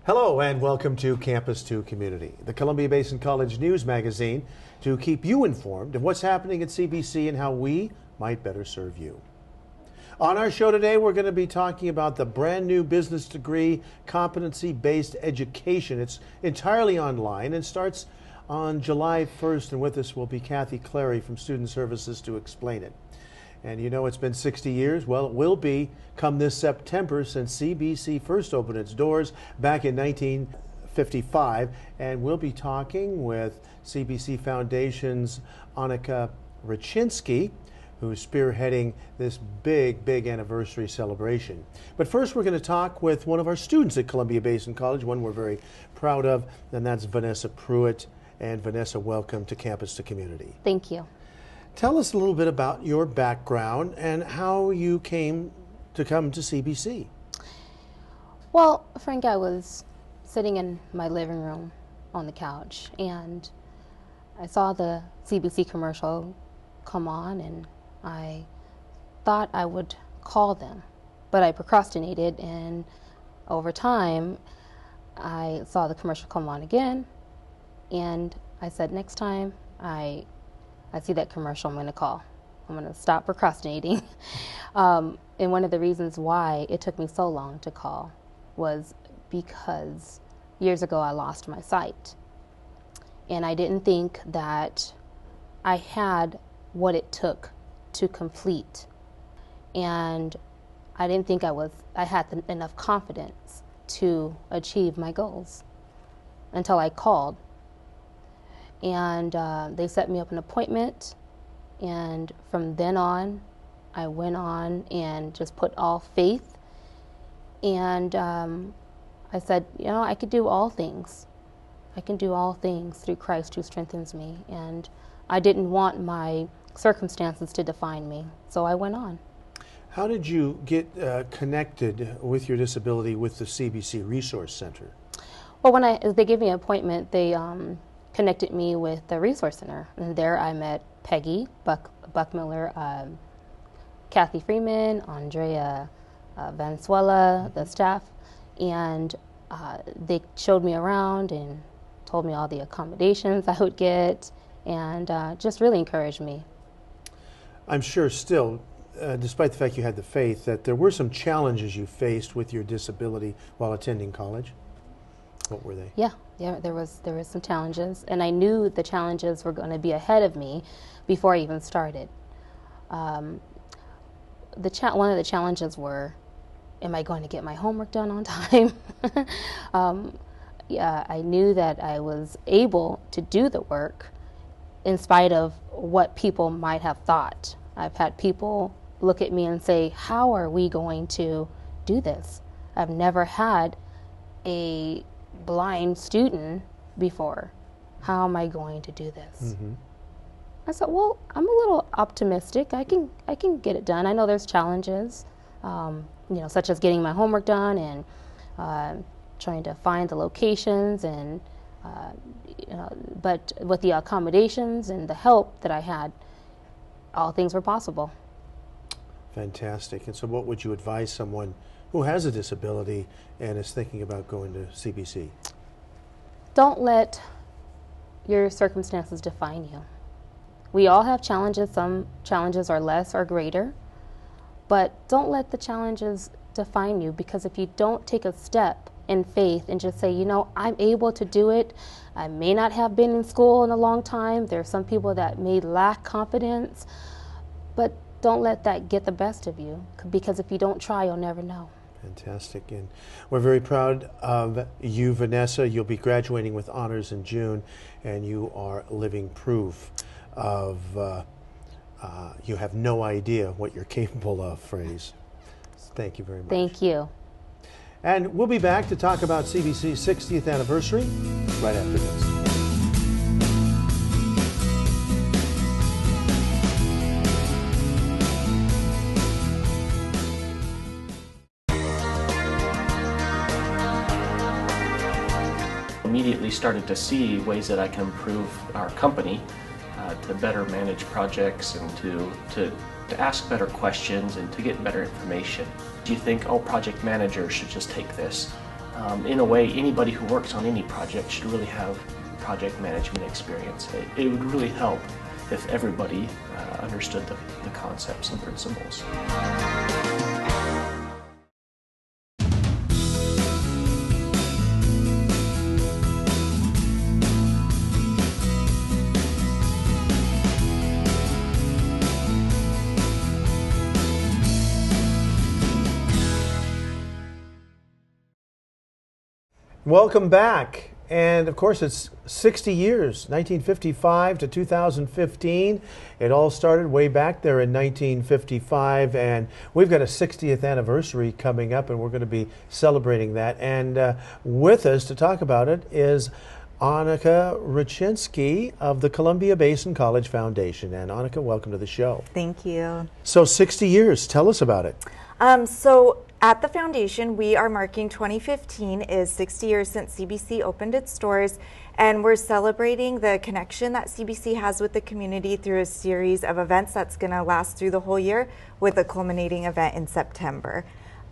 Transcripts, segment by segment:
Hello and welcome to Campus to Community, the Columbia Basin College news magazine to keep you informed of what's happening at CBC and how we might better serve you. On our show today, we're going to be talking about the brand new business degree, Competency-Based Education. It's entirely online and starts on July 1st, and with us will be Cathy, Clary from Student Services to explain it. And you know, it's been 60 years. Well, it will be come this September since CBC first opened its doors back in 1955. And we'll be talking with CBC Foundation's Anneke Rachinski, who's spearheading this big anniversary celebration. But first, we're going to talk with one of our students at Columbia Basin College, one we're very proud of, and that's Vanessa Pruitt. And Vanessa, welcome to Campus to Community. Thank you. Tell us a little bit about your background and how you came to come to CBC. Well, Frank, I was sitting in my living room on the couch and I saw the CBC commercial come on and I thought I would call them, but I procrastinated, and over time I saw the commercial come on again and I said, next time I see that commercial, I'm going to call. I'm going to stop procrastinating. And one of the reasons why it took me so long to call was because years ago I lost my sight. And I didn't think that I had what it took to complete. And I didn't think I had enough confidence to achieve my goals until I called. And they set me up an appointment, and from then on I went on and just put all faith, and I said, you know, I could do all things. I can do all things through Christ who strengthens me, and I didn't want my circumstances to define me, so I went on. How did you get connected with your disability with the CBC Resource Center? Well, when they gave me an appointment, they connected me with the Resource Center, and there I met Peggy, Buckmiller, Cathy Freeman, Andrea Venezuela, the staff, and they showed me around and told me all the accommodations I would get, and just really encouraged me. I'm sure still, despite the fact you had the faith, that there were some challenges you faced with your disability while attending college. What were they? Yeah, there was some challenges, and I knew the challenges were going to be ahead of me before I even started. One of the challenges were, am I going to get my homework done on time? Yeah, I knew that I was able to do the work in spite of what people might have thought. I've had people look at me and say, how are we going to do this? I've never had a blind student before. How am I going to do this? Mm-hmm. I said, well, I'm a little optimistic. I can get it done. I know there's challenges, such as getting my homework done and trying to find the locations, and but with the accommodations and the help that I had, all things were possible. Fantastic. And so what would you advise someone who has a disability and is thinking about going to CBC? Don't let your circumstances define you. We all have challenges. Some challenges are less or greater, but don't let the challenges define you, because if you don't take a step in faith and just say, you know, I'm able to do it. I may not have been in school in a long time. There are some people that may lack confidence, but don't let that get the best of you, because if you don't try, you'll never know. Fantastic. And we're very proud of you, Vanessa. You'll be graduating with honors in June, and you are living proof of you have no idea what you're capable of phrase. Thank you very much. Thank you. And we'll be back to talk about CBC's 60th anniversary right after this. Immediately started to see ways that I can improve our company to better manage projects and to ask better questions and to get better information. Do you think all project managers should just take this? In a way, anybody who works on any project should really have project management experience. It would really help if everybody understood the concepts and principles. Welcome back. And of course, it's 60 years, 1955 to 2015. It all started way back there in 1955, and we've got a 60th anniversary coming up, and we're going to be celebrating that. And with us to talk about it is Anneke Rachinski of the Columbia Basin College Foundation. And Anneke, welcome to the show. Thank you. So 60 years, tell us about it. So at the foundation, we are marking 2015 is 60 years since CBC opened its doors, and we're celebrating the connection that CBC has with the community through a series of events that's going to last through the whole year, with a culminating event in September.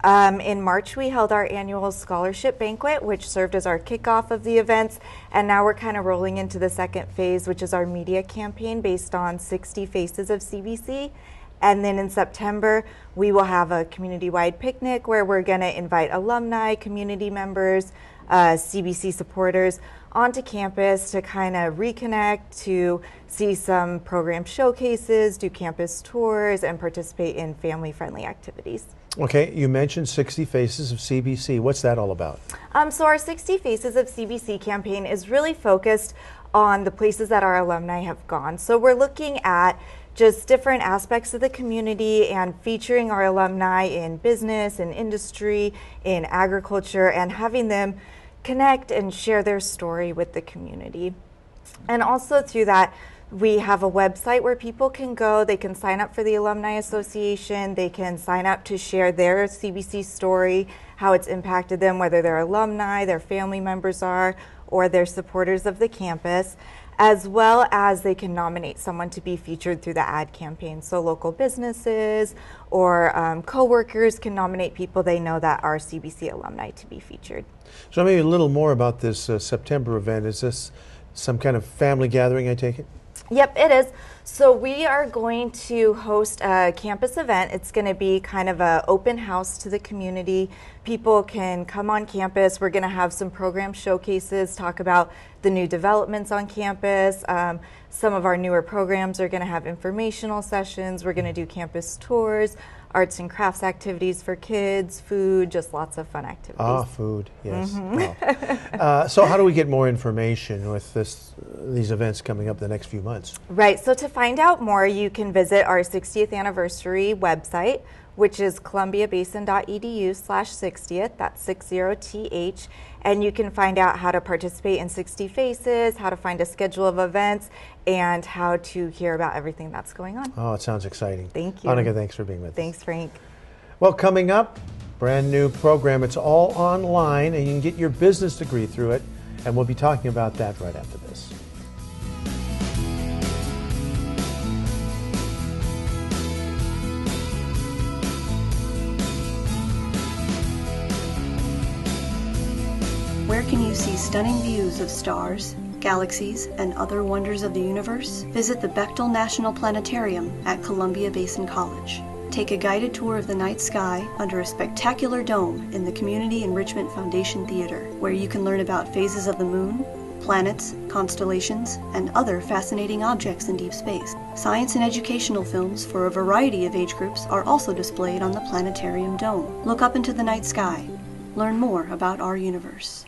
In March, we held our annual scholarship banquet, which served as our kickoff of the events, and now we're kind of rolling into the second phase, which is our media campaign based on 60 Faces of CBC. And then in September, we will have a community-wide picnic where we're going to invite alumni, community members, CBC supporters onto campus to kind of reconnect, to see some program showcases, do campus tours, and participate in family-friendly activities. Okay, you mentioned 60 Faces of CBC. What's that all about? So our 60 Faces of CBC campaign is really focused on the places that our alumni have gone. So we're looking at just different aspects of the community and featuring our alumni in business, in industry, in agriculture, and having them connect and share their story with the community. And also through that, we have a website where people can go, they can sign up for the Alumni Association, they can sign up to share their CBC story, how it's impacted them, whether they're alumni, their family members are, or they're supporters of the campus, as well as they can nominate someone to be featured through the ad campaign. So local businesses or co-workers can nominate people they know that are CBC alumni to be featured. So maybe a little more about this September event. Is this some kind of family gathering, I take it? Yep, it is. So we are going to host a campus event. It's going to be kind of an open house to the community. People can come on campus. We're going to have some program showcases, talk about the new developments on campus. Some of our newer programs are going to have informational sessions. We're going to do campus tours, arts and crafts activities for kids, food, just lots of fun activities. Ah, food, yes. Wow. So how do we get more information with these events coming up the next few months? Right, so to find out more, you can visit our 60th anniversary website, which is columbiabasin.edu/60th, that's 60th, and you can find out how to participate in 60 Faces, how to find a schedule of events, and how to hear about everything that's going on. Oh, it sounds exciting. Thank you. Anneke, thanks for being with us. Thanks, Frank. Well, coming up, brand new program. It's all online, and you can get your business degree through it, and we'll be talking about that right after this. Where can you see stunning views of stars, galaxies, and other wonders of the universe? Visit the Bechtel National Planetarium at Columbia Basin College. Take a guided tour of the night sky under a spectacular dome in the Community Enrichment Foundation Theater, where you can learn about phases of the moon, planets, constellations, and other fascinating objects in deep space. Science and educational films for a variety of age groups are also displayed on the planetarium dome. Look up into the night sky. Learn more about our universe.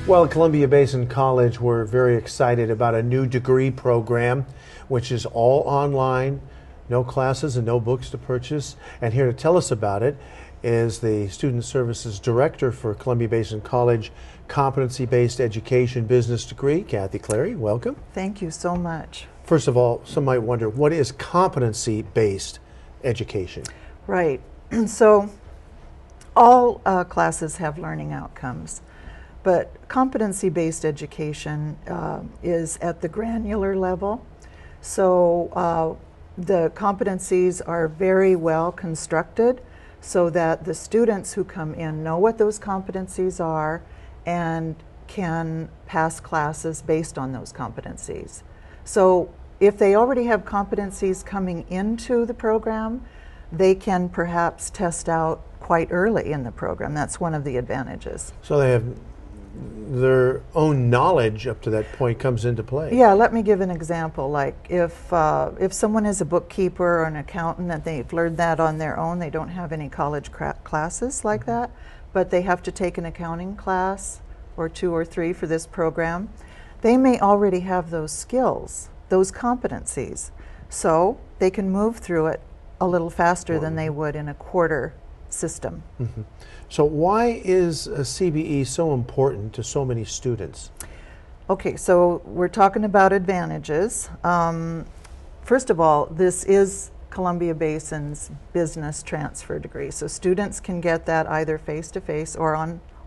Well, at Columbia Basin College, we're very excited about a new degree program, which is all online, no classes and no books to purchase. And here to tell us about it is the Student Services Director for Columbia Basin College Competency-Based Education Business Degree, Cathy. Clary, welcome. Thank you so much. First of all, some might wonder, what is competency-based education? Right. So all classes have learning outcomes, But competency-based education is at the granular level. So the competencies are very well constructed so that the students who come in know what those competencies are and can pass classes based on those competencies. So if they already have competencies coming into the program, they can perhaps test out quite early in the program. That's one of the advantages. So they have their own knowledge up to that point comes into play. Yeah, let me give an example. Like if someone is a bookkeeper or an accountant and they've learned that on their own, they don't have any college classes like that, but they have to take an accounting class or 2 or 3 for this program, they may already have those skills, those competencies. So they can move through it a little faster than they would in a quarter system. So why is a CBE so important to so many students? Okay, so we're talking about advantages. First of all, this is Columbia Basin's business transfer degree. So students can get that either face-to-face or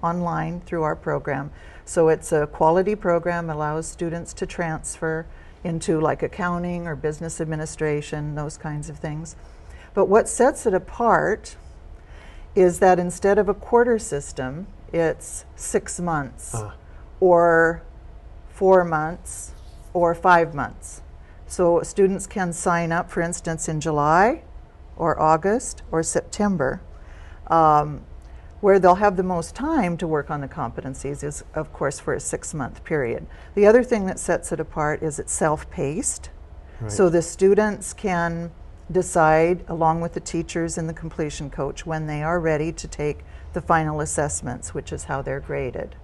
online through our program. So it's a quality program, allows students to transfer into like accounting or business administration, those kinds of things. But what sets it apart is that instead of a quarter system, it's 6 months or 4 months or 5 months. So students can sign up, for instance, in July or August or September, where they'll have the most time to work on the competencies is, of course, for a 6-month period. The other thing that sets it apart is it's self-paced. Right. So the students can decide, along with the teachers and the completion coach, when they are ready to take the final assessments, which is how they're graded.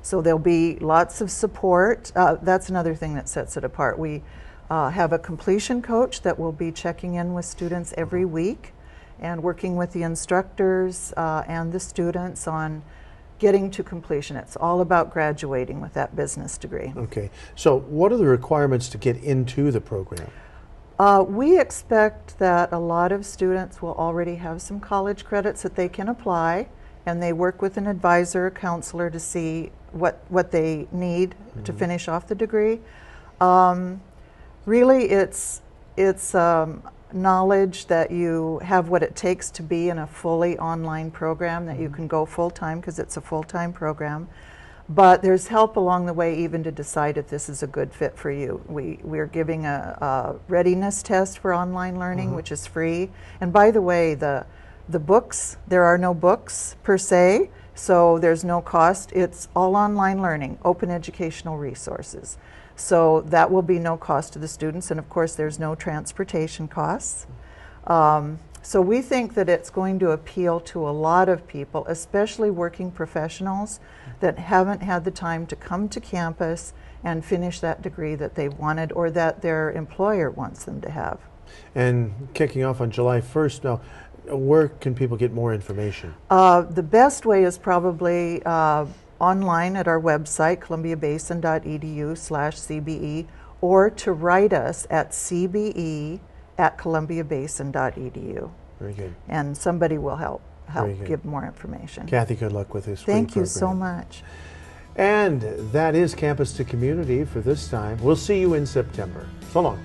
So there'll be lots of support. That's another thing that sets it apart. We have a completion coach that will be checking in with students every week and working with the instructors and the students on getting to completion. It's all about graduating with that business degree. Okay, so what are the requirements to get into the program? We expect that a lot of students will already have some college credits that they can apply, and they work with an advisor, a counselor, to see what they need to finish off the degree. Really, it's knowledge that you have what it takes to be in a fully online program, that you can go full-time because it's a full-time program. But there's help along the way even to decide if this is a good fit for you. We're giving a readiness test for online learning, which is free. And by the way, the books, there are no books per se, so there's no cost. It's all online learning, open educational resources. So that will be no cost to the students, and of course there's no transportation costs. So we think that it's going to appeal to a lot of people, especially working professionals that haven't had the time to come to campus and finish that degree that they wanted or that their employer wants them to have. And kicking off on July 1st, now, where can people get more information? The best way is probably online at our website, columbiabasin.edu/CBE, or to write us at cbe@columbiabasin.edu. Very good. And somebody will help Very good. give more information. Cathy, good luck with this free Thank you so program. much. And that is Campus to Community for this time. We'll see you in September. So long.